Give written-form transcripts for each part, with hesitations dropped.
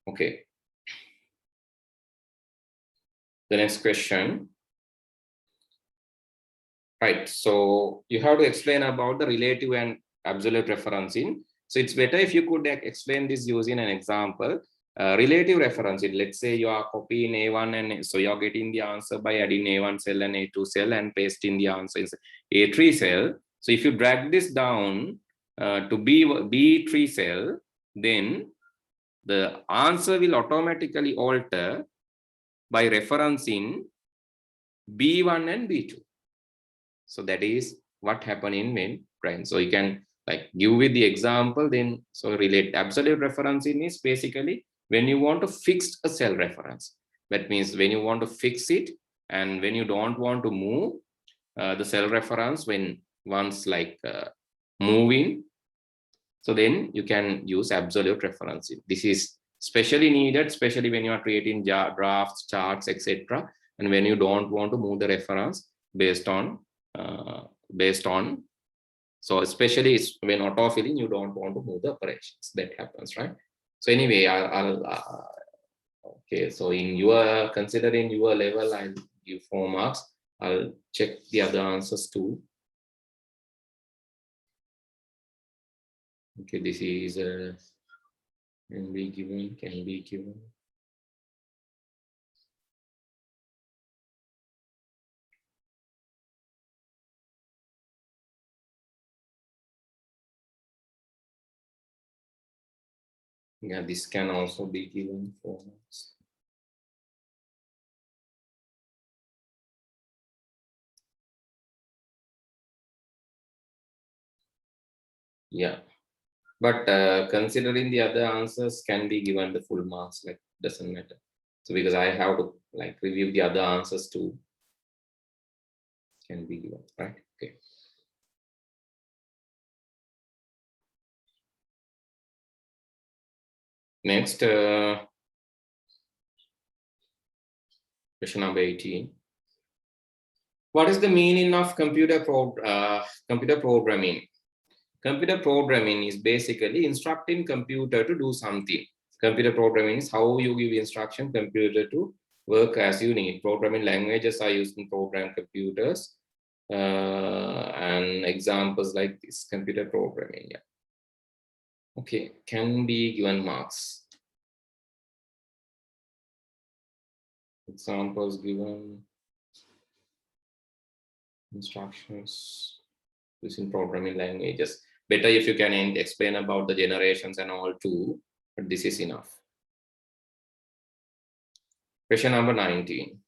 Okay. The next question. Right. So you have to explain about the relative and absolute referencing. So it's better if you could explain this using an example. Relative referencing, let's say you are copying A1 and so you're getting the answer by adding A1 cell and A2 cell and pasting the answer in A3 cell. So if you drag this down to B3 cell, then the answer will automatically alter by referencing B1 and B2. So that is what happened in main brain. So you can like give with the example, then so relate absolute referencing is basically when you want to fix a cell reference. That means when you want to fix it and when you don't want to move the cell reference when once like moving, so then you can use absolute referencing. This is especially needed, especially when you are creating drafts, charts, etc. And when you don't want to move the reference based on so especially when autofilling, you don't want to move the operations. That happens, right? So anyway, okay, so in your considering your level, I'll give 4 marks. I'll check the other answers too. Okay, this is can be given. Yeah, this can also be given 4 marks. Yeah, but considering the other answers can be given the full marks, like doesn't matter. So because I have to like review the other answers too, can be given, right? Okay. Next, question number 18. What is the meaning of computer programming? Computer programming is basically instructing computer to do something. Computer programming is how you give instruction computer to work as you need. Programming languages are used in program computers, and examples like this, computer programming. Yeah. Okay, can be given marks. Examples given, instructions using programming languages. Better if you can explain about the generations and all too, but this is enough. Question number 19.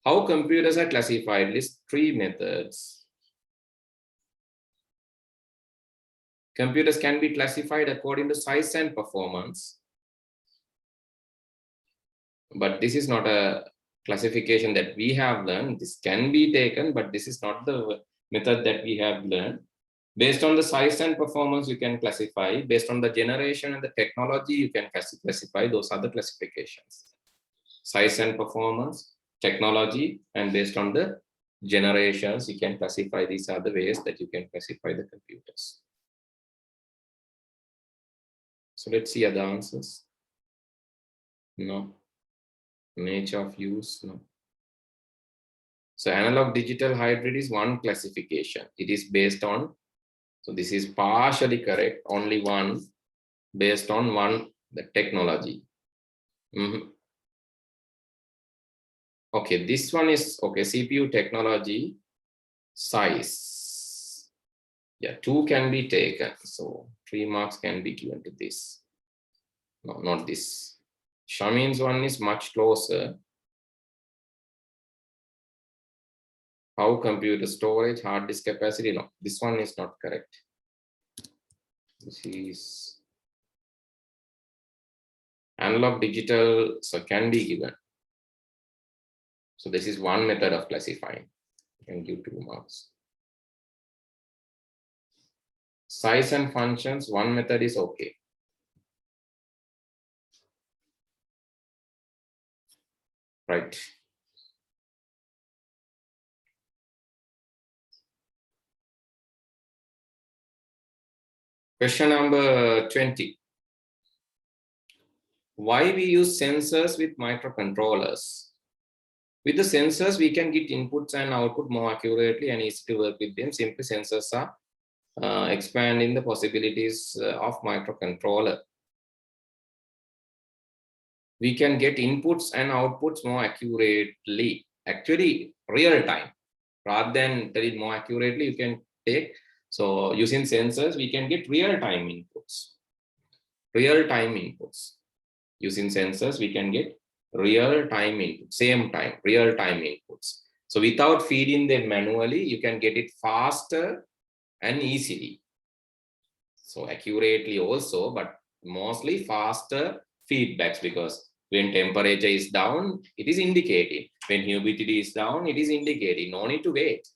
How computers are classified? List 3 methods. Computers can be classified according to size and performance. But this is not a classification that we have learned. This can be taken, but this is not the method that we have learned. Based on the size and performance, you can classify. Based on the generation and the technology, you can classify. Those are the classifications. Size and performance, technology, and based on the generations, you can classify. These are the ways that you can classify the computers. So let's see other answers. No. Nature of use, no. So analog digital hybrid is one classification. It is based on, so this is partially correct, only one, based on the technology. Okay, this one is okay, CPU technology, size. Yeah, 2 can be taken. So 3 marks can be given to this. No, not this. Shamin's one is much closer. How computer storage, hard disk capacity? No, this one is not correct. This is analog digital, so can be given. So this is one method of classifying. You can give 2 marks. Size and functions, one method is okay. Right. Question number 20. why we use sensors with microcontrollers. With the sensors, we can get inputs and output more accurately and easy to work with them. Simply sensors are expanding the possibilities of microcontroller. We can get inputs and outputs more accurately, actually real time. Rather than tell it more accurately, you can take, so using sensors, we can get real time inputs. Real time inputs. Using sensors, we can get real time inputs, same time, real time inputs. So without feeding them manually, you can get it faster and easily. So accurately also, but mostly faster feedbacks, because when temperature is down, it is indicating. When humidity is down, it is indicating. No need to wait.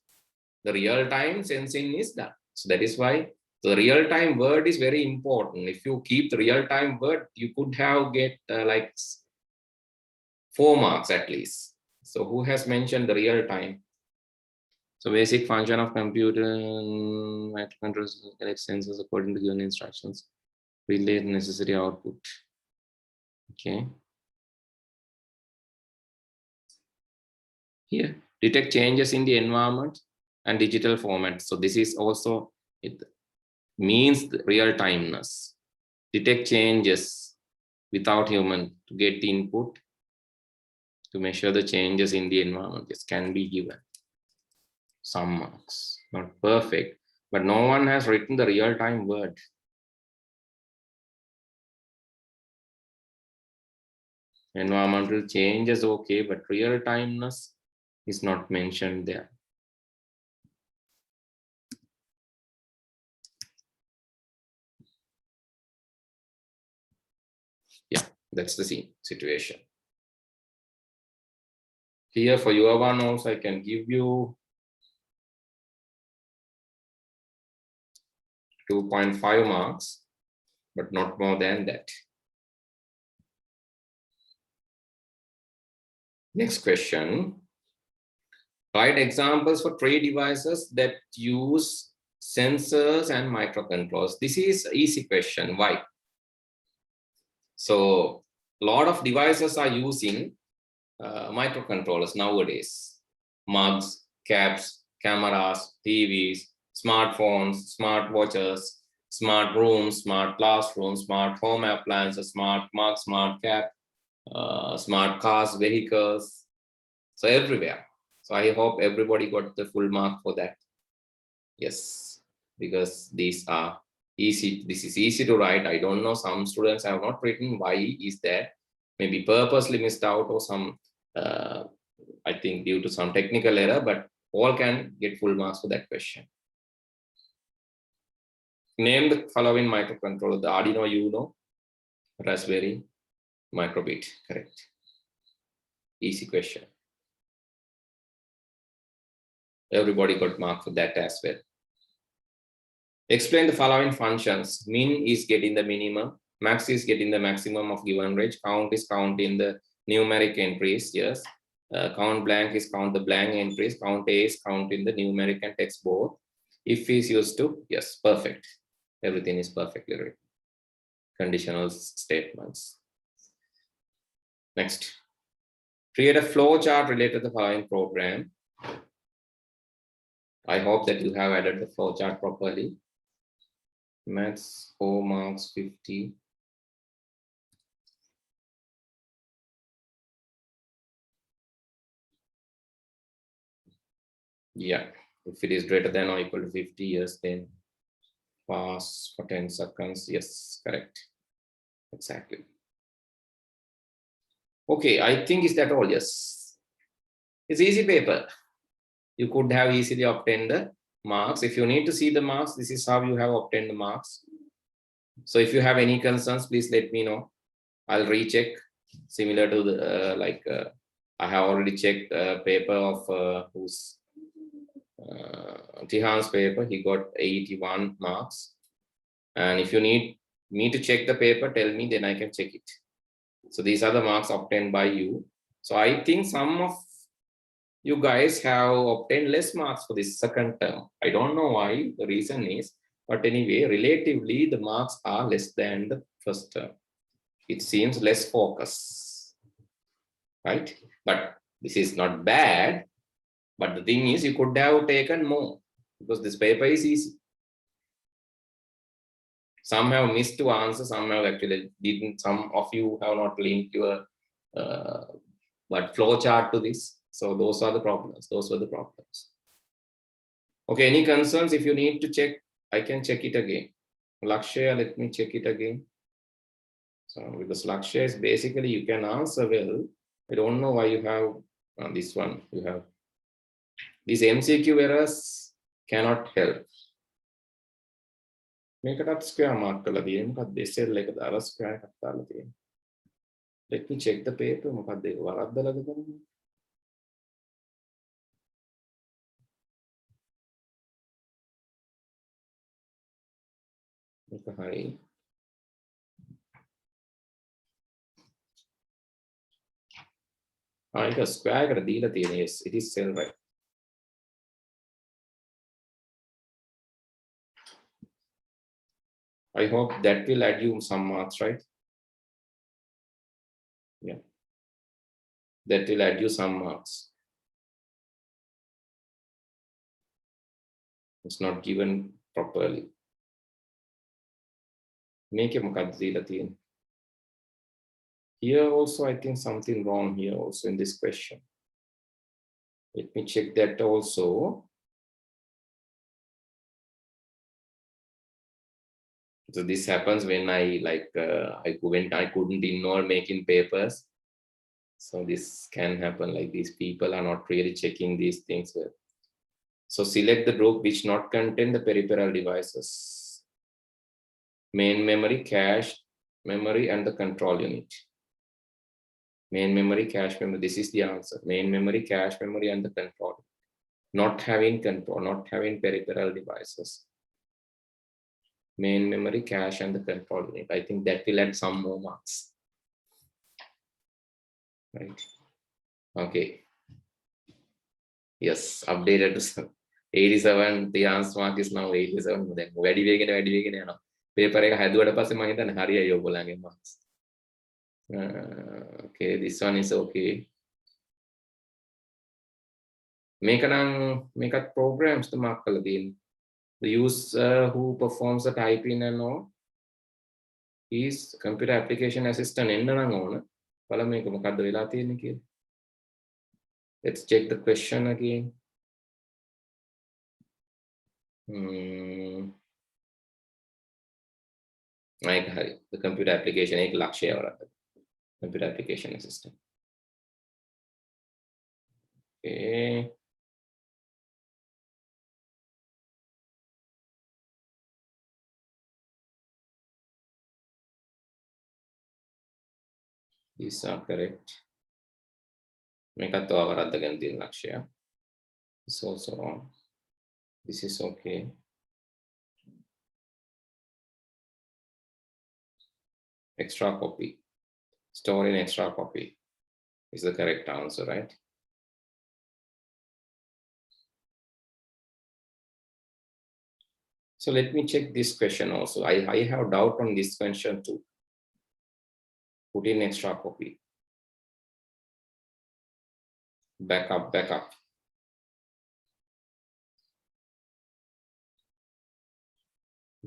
The real-time sensing is done. So that is why the real-time word is very important. If you keep the real-time word, you could have get like 4 marks at least. So who has mentioned the real-time? So basic function of computer microcontrollers collect sensors according to given instructions. Relay necessary output. Okay. Here, detect changes in the environment and digital format. So this is also, it means real-timeness. Detect changes without human to get the input to measure the changes in the environment. This can be given some marks, not perfect, but no one has written the real-time word. Environmental changes, okay, but real-timeness is not mentioned there. Yeah, that's the situation. Here for your one also, I can give you 2.5 marks, but not more than that. Next question. Write examples for 3 devices that use sensors and microcontrollers. This is an easy question. Why? So a lot of devices are using microcontrollers nowadays. Mugs, caps, cameras, TVs, smartphones, smartwatches, smart rooms, smart classrooms, smart home appliances, smart mug, smart cap, smart cars, vehicles. So everywhere. So I hope everybody got the full mark for that. Yes, because these are easy. This is easy to write. I don't know, some students have not written. Why is that? Maybe purposely missed out or some, I think due to some technical error, but all can get full marks for that question. Name the following microcontroller: the Arduino Uno, Raspberry, Microbit. Correct. Easy question. Everybody got mark for that as well. Explain the following functions. Min is getting the minimum, max is getting the maximum of given range, count is counting the numeric entries, yes. Count blank is count the blank entries, count A is counting the numeric and text both. If is used to, yes, perfect. Everything is perfectly written. Conditional statements. Next. Create a flow chart related to the following program. I hope that you have added the flow chart properly. Maths 4 marks 50. Yeah, if it is greater than or equal to 50 years, then pass for 10 seconds. Yes, correct. Exactly. Okay, I think is that all? Yes. It's easy paper. You could have easily obtained the marks. If you need to see the marks, this is how you have obtained the marks. So if you have any concerns, please let me know. I'll recheck. Similar to the I have already checked paper of whose Tihan's paper. He got 81 marks. And if you need me to check the paper, tell me, then I can check it. So these are the marks obtained by you. So I think some of you guys have obtained less marks for this second term. I don't know why, the reason is, but anyway, relatively the marks are less than the first term. it seems less focus, right? But this is not bad. But the thing is, you could have taken more because this paper is easy. Some have missed to answer, some have actually didn't. Some of you have not linked your flow chart to this. So those are the problems. Those were the problems. Okay, any concerns? If you need to check, I can check it again. Lakshya, let me check it again. So because Lakshya is basically you can answer well. I don't know why you have this one. You have these MCQ errors cannot help. මේකටත් square mark කරලා තියෙනවා. මොකක්ද SL එක දාලා square එකක් දාලා තියෙනවා. Let me check the paper. මොකක්ද ඒක වරද්දලාද කරන්නේ? මේක හරි. ඒක ස්ක්වයර් එකට දීලා තියෙනවා. Yes, it is cell right. I hope that will add you some marks, right? Yeah. That will add you some marks. It's not given properly. Make a here also, I think something wrong here also in this question. Let me check that also. So this happens when I couldn't involve making papers. So this can happen, like these people are not really checking these things well. So select the group which not contain the peripheral devices. Main memory, cache memory, and the control unit. Main memory, cache memory, this is the answer. Main memory, cache memory, and the control. Not having control, not having peripheral devices. Main memory, cache, and the control unit. I think that will add some more marks. Right. Okay. Yes, updated to 87. The answer mark is now 87. Then very vegan. Paper එක හැදුවට පස්සේ මම හිතන්නේ හරියයි ඔයගොල්ලන්ගේ marks. Okay, this one is okay. මේකත් programs ද mark කරලා තියෙන්නේ. The user who performs the typing and all is computer application assistant එන්න නම් ඕන. බලමු මේක මොකද්ද වෙලා තියෙන්නේ කියලා. Let's check the question again. The computer application एक लक्ष्य है और computer application assistant. Okay. These are correct. මේකත් වරද්දගෙන තියෙන ලක්ෂය. It's also wrong. This is okay. Extra copy. Store in extra copy is the correct answer, right? So let me check this question also. I have doubt on this question too. Put in extra copy. Backup.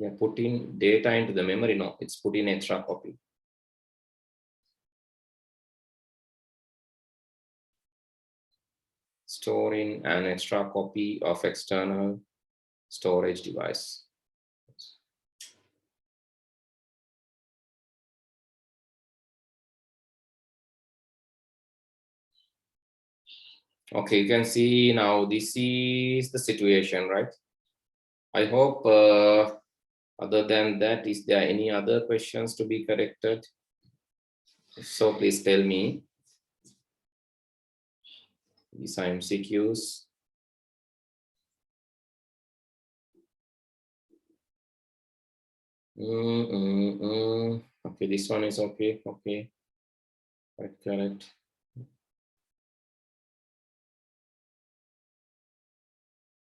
Yeah, put in data into the memory. No, it's put in extra copy. Store in an extra copy of external storage device. Okay, you can see now this is the situation, right? I hope other than that, is there any other questions to be corrected? If so, please tell me. These are MCQs. Okay, this one is okay. Okay, correct.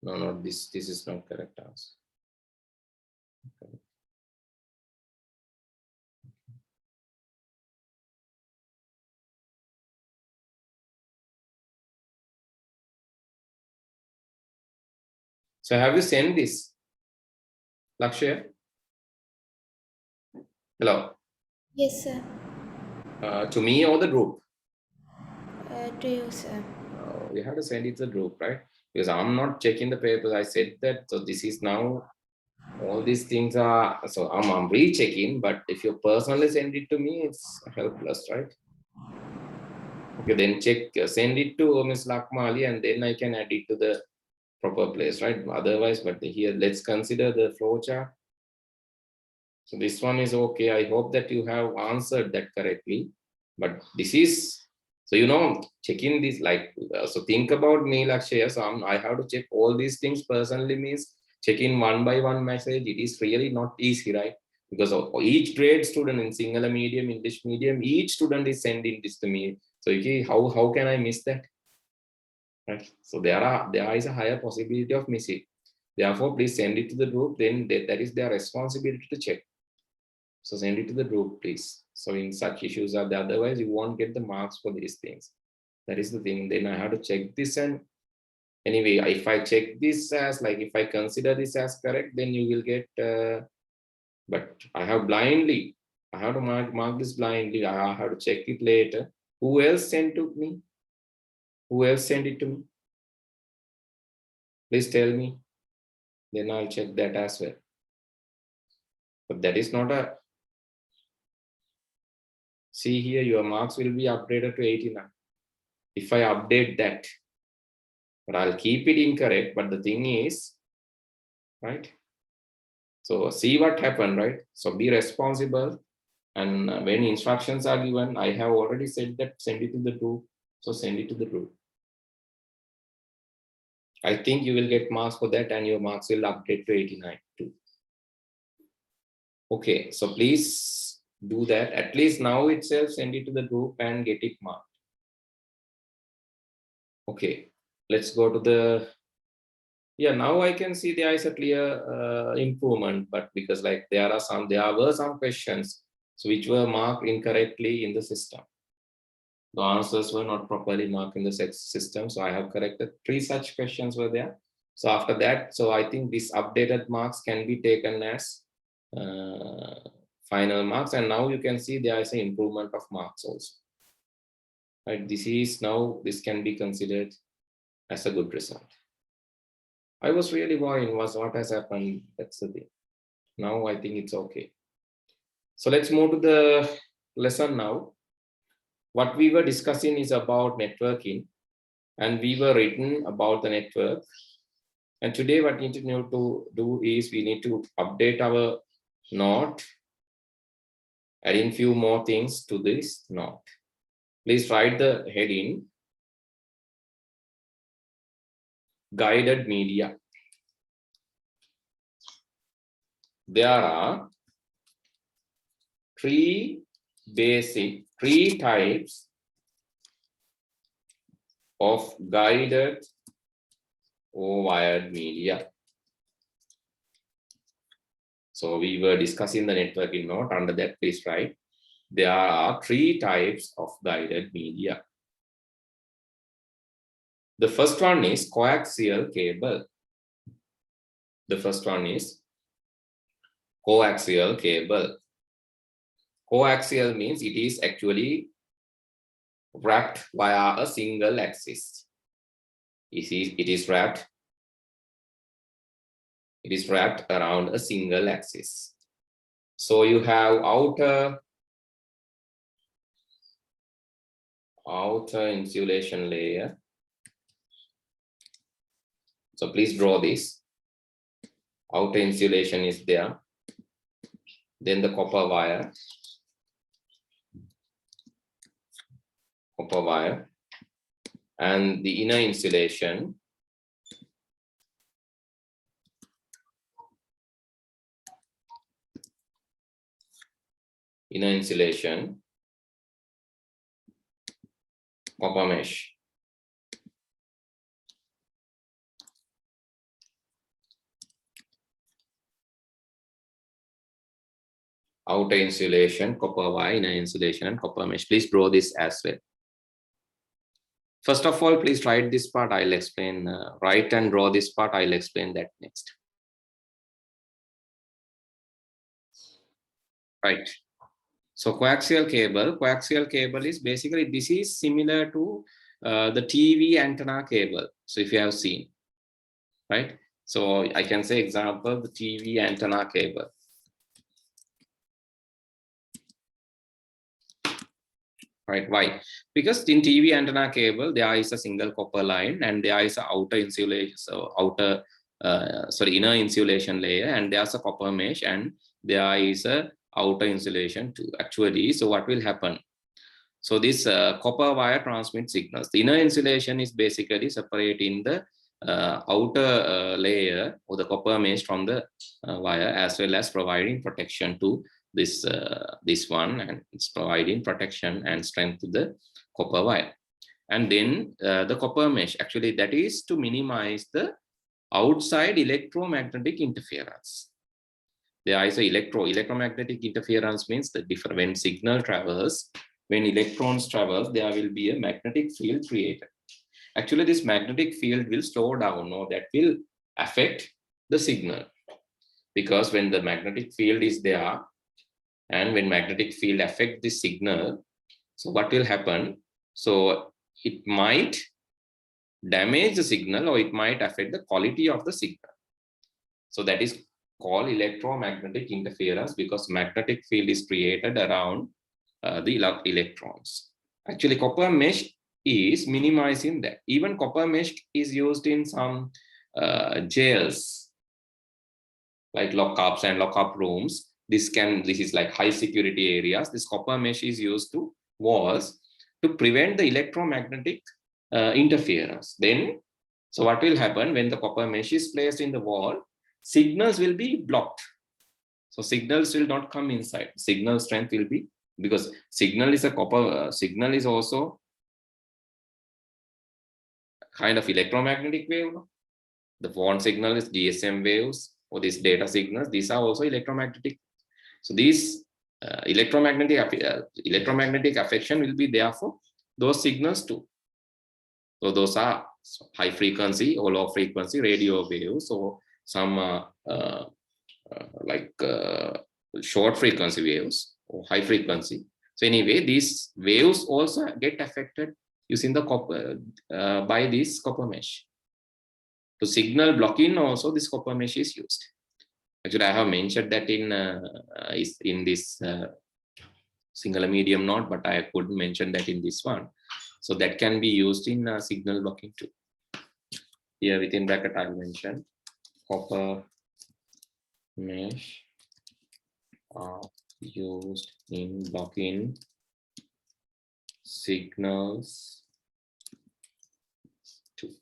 No, this is not correct answer. Okay. So have you sent this, Lakshya? Hello. Yes, sir. To me or the group? To you, sir. You have to send it to the group, right? Because I'm not checking the papers. I said that. So this is now, all these things are, so I'm rechecking, but if you personally send it to me, it's helpless, right? Okay, then send it to Ms. Lakmali, and then I can add it to the proper place, right? Otherwise, but here, let's consider the flowchart. So this one is okay. I hope that you have answered that correctly. But this is, so checking this, like, so think about me, Lakshya. So I have to check all these things personally, means checking one by one message. It is really not easy, right? Because each grade student in Sinhala medium, English medium, each student is sending this to me. So okay, how can I miss that? Right? So there is a higher possibility of missing. Therefore, please send it to the group. Then that is their responsibility to check. So send it to the group, please. So in such issues are there, otherwise you won't get the marks for these things. That is the thing. Then I have to check this, and anyway, if I check this as, like, if I consider this as correct, then you will get. But I have to mark this blindly. I have to check it later. Who else sent to me? Who else sent it to me? Please tell me. Then I'll check that as well. But that is not a. See here, your marks will be upgraded to 89. If I update that, but I'll keep it incorrect. But the thing is, right? So see what happened, right? So be responsible. And when instructions are given, I have already said that send it to the group. So send it to the group. I think you will get marks for that, and your marks will update to 89 too. Okay, so please do that. At least now itself, send it to the group and get it marked. Okay, let's go to the. Yeah, now I can see there is a clear improvement, but because like there were some questions which were marked incorrectly in the system. The answers were not properly marked in the system, so I have corrected 3 such questions were there. So after that, so I think these updated marks can be taken as final marks, and now you can see there is an improvement of marks also. Right, this can be considered as a good result. I was really worrying what has happened. That's the thing. Now I think it's okay. So let's move to the lesson now. What we were discussing is about networking, and we were written about the network. And today what we need to do is we need to update our note, adding few more things to this note. Please write the heading, guided media. There are three types of guided or wired media. So we were discussing the networking note. Under that, please write, there are 3 types of guided media. The first one is coaxial cable. The first one is coaxial cable. Coaxial means it is actually wrapped via a single axis. It is wrapped around a single axis. So you have outer insulation layer. So please draw this. Outer insulation is there. Then the copper wire. And the inner insulation. Copper mesh. Outer insulation, copper wire, inner insulation, and copper mesh. Please draw this as well. First of all, please write this part. I'll explain. Write and draw this part. I'll explain that next. Right. So coaxial cable is basically, this is similar to the TV antenna cable. So if you have seen, right? So I can say example, the TV antenna cable. Right? Why? Because in TV antenna cable, there is a single copper line and there is a outer insulation, so inner insulation layer, and there's a copper mesh, and there is a outer insulation too. Actually, so what will happen? So this copper wire transmits signals. The inner insulation is basically separating the outer layer or the copper mesh from the wire, as well as providing protection to this one, and it's providing protection and strength to the copper wire. And then the copper mesh, actually that is to minimize the outside electromagnetic interference. There is a electromagnetic interference, means the different, when signal travels, when electrons travel, there will be a magnetic field created. Actually, this magnetic field will slow down, or that will affect the signal, because when the magnetic field is there, and when magnetic field affect the signal, so what will happen? So it might damage the signal, or it might affect the quality of the signal. So that is called electromagnetic interference, because magnetic field is created around the electrons. Actually, copper mesh is minimizing that. Even copper mesh is used in some jails, like lockups and lockup rooms. This is like high security areas. This copper mesh is used to walls to prevent the electromagnetic interference. Then, so what will happen when the copper mesh is placed in the wall? Signals will be blocked. So signals will not come inside. Signal strength will be, because signal is a copper, signal is also kind of electromagnetic wave. The phone signal is GSM waves, or these data signals, these are also electromagnetic. So these electromagnetic affection will be there for those signals too. So those are high frequency or low frequency radio waves, or some short frequency waves or high frequency. So anyway, these waves also get affected using the copper by this copper mesh. To signal blocking also, this copper mesh is used. Actually, I have mentioned that in this singular medium note, but I couldn't mention that in this one. So that can be used in signal blocking too. Here within bracket, I mentioned copper mesh are used in blocking signals too.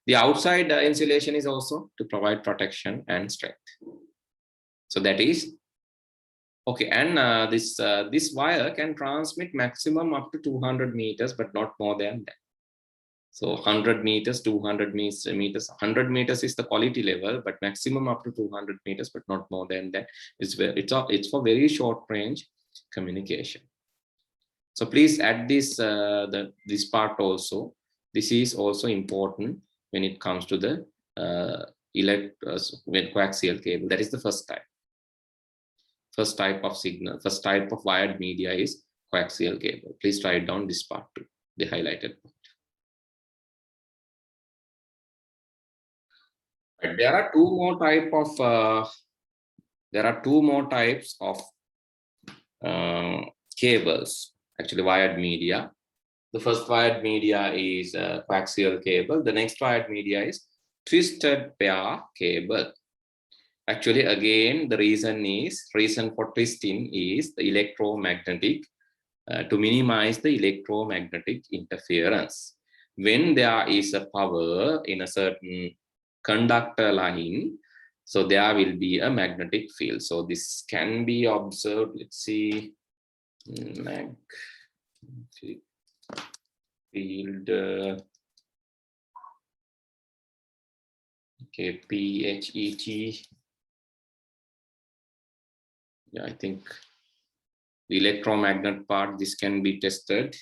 The outside insulation is also to provide protection and strength. So that is okay. And this wire can transmit maximum up to 200 meters, but not more than that. So 100 meters, 200 meters, 100 meters is the quality level, but maximum up to 200 meters, but not more than that. It's for very short range communication. So please add this this part also. This is also important when it comes to the coaxial cable. That is the first type. First type of signal, first type of wired media is coaxial cable. Please write down this part too, the highlighted part. Right. There are two more types of cables, actually wired media. The first wired media is coaxial cable. The next wired media is twisted pair cable. Actually, again, the reason for twisting is the electromagnetic, to minimize the electromagnetic interference. When there is a power in a certain conductor line, so there will be a magnetic field. So this can be observed. Let's see, magnetic field. Okay, PHET. Yeah, I think the electromagnet part, this can be tested.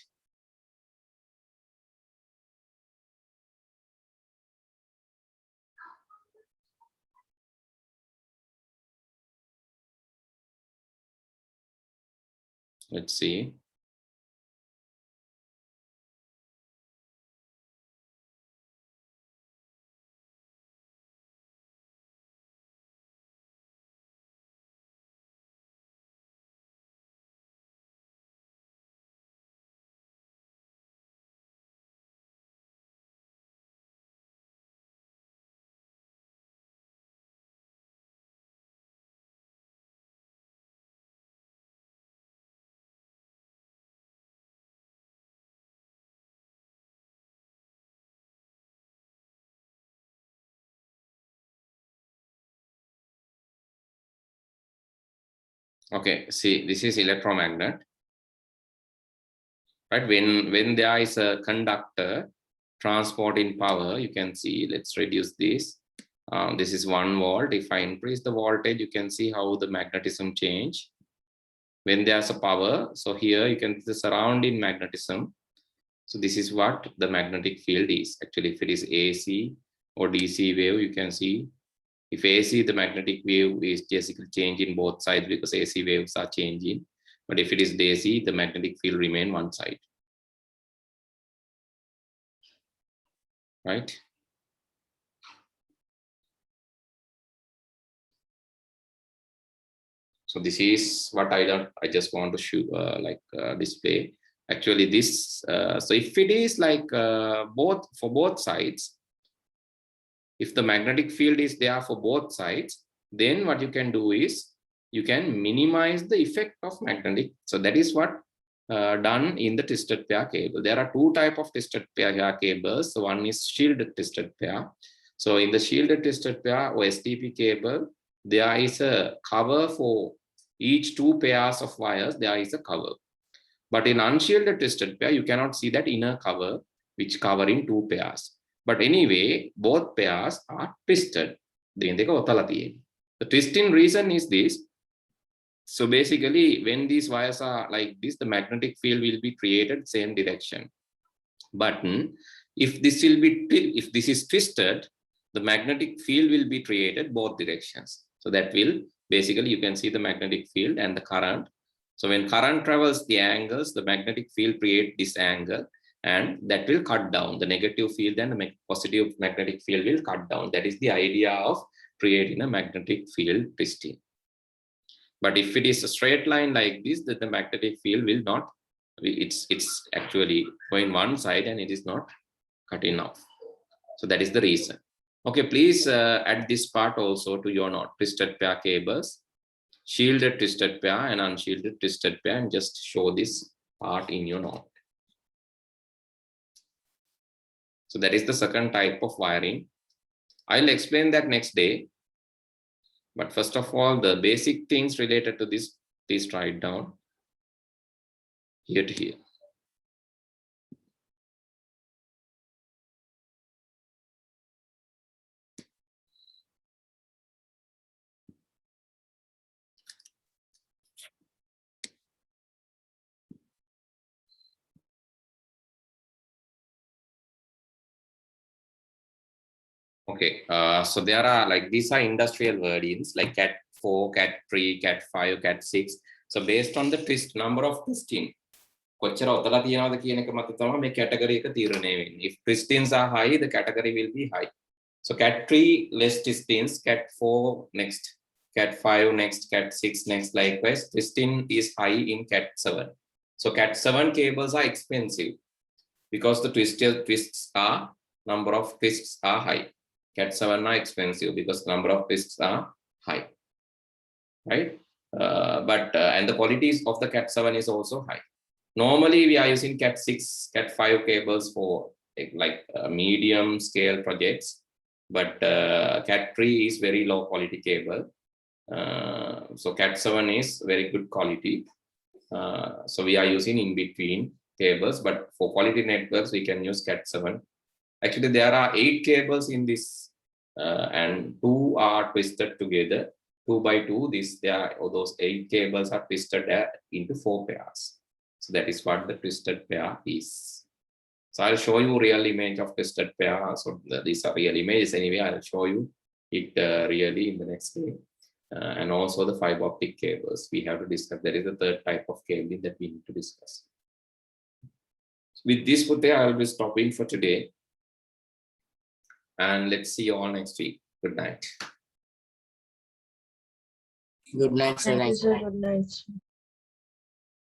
Let's see. Okay, see, this is electromagnet, right? When there is a conductor transporting power, you can see, let's reduce this. This is 1 volt. If I increase the voltage, you can see how the magnetism change. When there's a power, so here you can see the surrounding magnetism. So this is what the magnetic field is. Actually, if it is AC or DC wave, you can see if AC, the magnetic wave is basically changing both sides because AC waves are changing. But if it is DC, the magnetic field remain one side. Right? So this is what I just want to show, display. Actually, this, so if it is like for both sides, if the magnetic field is there for both sides, then what you can do is you can minimize the effect of magnetic. So that is what done in the twisted pair cable. There are 2 types of twisted pair cables. So one is shielded twisted pair. So in the shielded twisted pair or STP cable, there is a cover for each 2 pairs of wires. There is a cover. But in unshielded twisted pair, you cannot see that inner cover, which covering 2 pairs. But anyway, both pairs are twisted. The twisting reason is this. So basically, when these wires are like this, the magnetic field will be created same direction. But if this is twisted, the magnetic field will be created both directions. So that will basically, you can see the magnetic field and the current. So when current travels the angles, the magnetic field create this angle, and that will cut down the negative field, and the positive magnetic field will cut down. That is the idea of creating a magnetic field twisting. But if it is a straight line like this, that the magnetic field will not, it's actually going one side and it is not cutting off. So that is the reason. Okay, please add this part also to your note. Twisted pair cables, shielded twisted pair and unshielded twisted pair, and just show this part in your note. So that is the second type of wiring. I'll explain that next day. But first of all, the basic things related to this, please write down here to here. Okay, so there are like, these are industrial wordings like Cat 4, Cat 3, Cat 5, Cat 6. So based on the twist, number of twisting, if twistings are high, the category will be high. So Cat 3 less twistings, Cat 4 next, Cat 5 next, Cat 6 next. Likewise, twisting is high in Cat 7. So Cat 7 cables are expensive because the twists are, number of twists are high. Cat 7 are expensive because number of twists are high, right? And the qualities of the Cat 7 is also high. Normally, we are using Cat 6, Cat 5 cables for medium scale projects, but Cat 3 is very low quality cable. So Cat 7 is very good quality. So we are using in between cables, but for quality networks, we can use Cat 7. Actually, there are 8 cables in this, and 2 are twisted together. 2 by 2, those 8 cables are twisted into 4 pairs. So that is what the twisted pair is. So I'll show you real image of twisted pair. So these are real images anyway. I'll show you it really in the next day. and also the fiber optic cables. We have to discuss. There is a third type of cabling that we need to discuss. With this, Puthe, I'll be stopping for today. And let's see you all next week. Good night. Good night, sir. Thank you, sir. Good night.